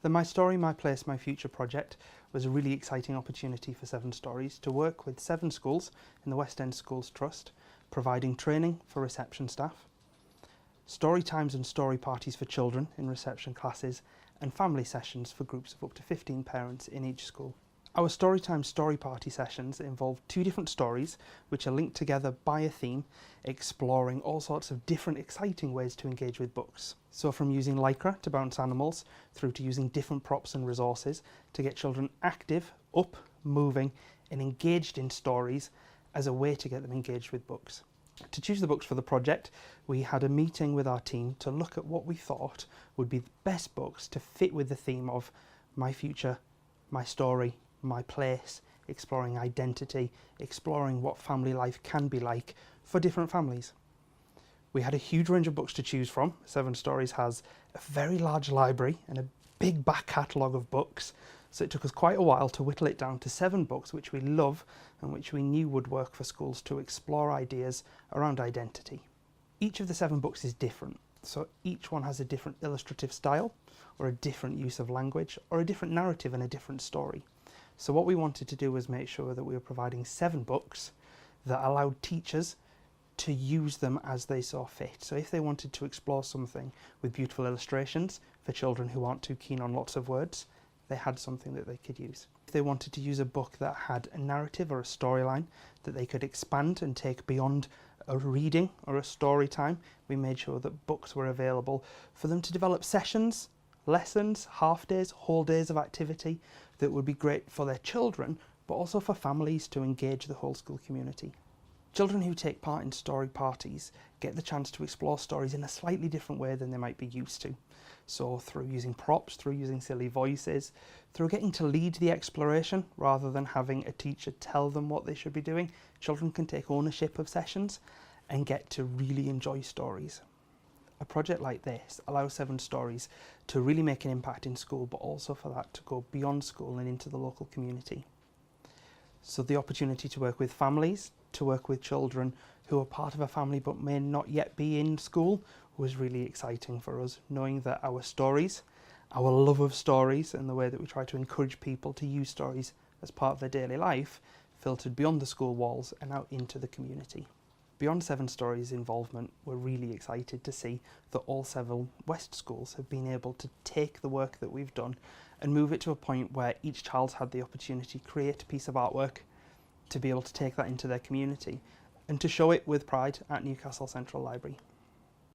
The My Story, My Place, My Future project was a really exciting opportunity for Seven Stories to work with 7 schools in the West End Schools Trust, providing training for reception staff, story times and story parties for children in reception classes, and family sessions for groups of up to 15 parents in each school. Our Storytime Story Party sessions involve 2 different stories which are linked together by a theme, exploring all sorts of different exciting ways to engage with books. So from using lycra to bounce animals, through to using different props and resources to get children active, up, moving and engaged in stories as a way to get them engaged with books. To choose the books for the project, we had a meeting with our team to look at what we thought would be the best books to fit with the theme of my future, my story, my place, exploring identity, exploring what family life can be like for different families. We had a huge range of books to choose from. Seven Stories has a very large library and a big back catalogue of books, so it took us quite a while to whittle it down to 7 books which we love and which we knew would work for schools to explore ideas around identity. Each of the 7 books is different, so each one has a different illustrative style, or a different use of language, or a different narrative and a different story. So what we wanted to do was make sure that we were providing 7 books that allowed teachers to use them as they saw fit. So if they wanted to explore something with beautiful illustrations for children who aren't too keen on lots of words, they had something that they could use. If they wanted to use a book that had a narrative or a storyline that they could expand and take beyond a reading or a story time, we made sure that books were available for them to develop sessions, lessons, half days, whole days of activity that would be great for their children, but also for families to engage the whole school community. Children who take part in story parties get the chance to explore stories in a slightly different way than they might be used to. So through using props, through using silly voices, through getting to lead the exploration rather than having a teacher tell them what they should be doing, children can take ownership of sessions and get to really enjoy stories. A project like this allows 7 Stories to really make an impact in school, but also for that to go beyond school and into the local community. So the opportunity to work with families, to work with children who are part of a family but may not yet be in school was really exciting for us, knowing that our stories, our love of stories and the way that we try to encourage people to use stories as part of their daily life filtered beyond the school walls and out into the community. Beyond 7 Stories' involvement, we're really excited to see that all 7 West schools have been able to take the work that we've done and move it to a point where each child's had the opportunity to create a piece of artwork, to be able to take that into their community and to show it with pride at Newcastle Central Library.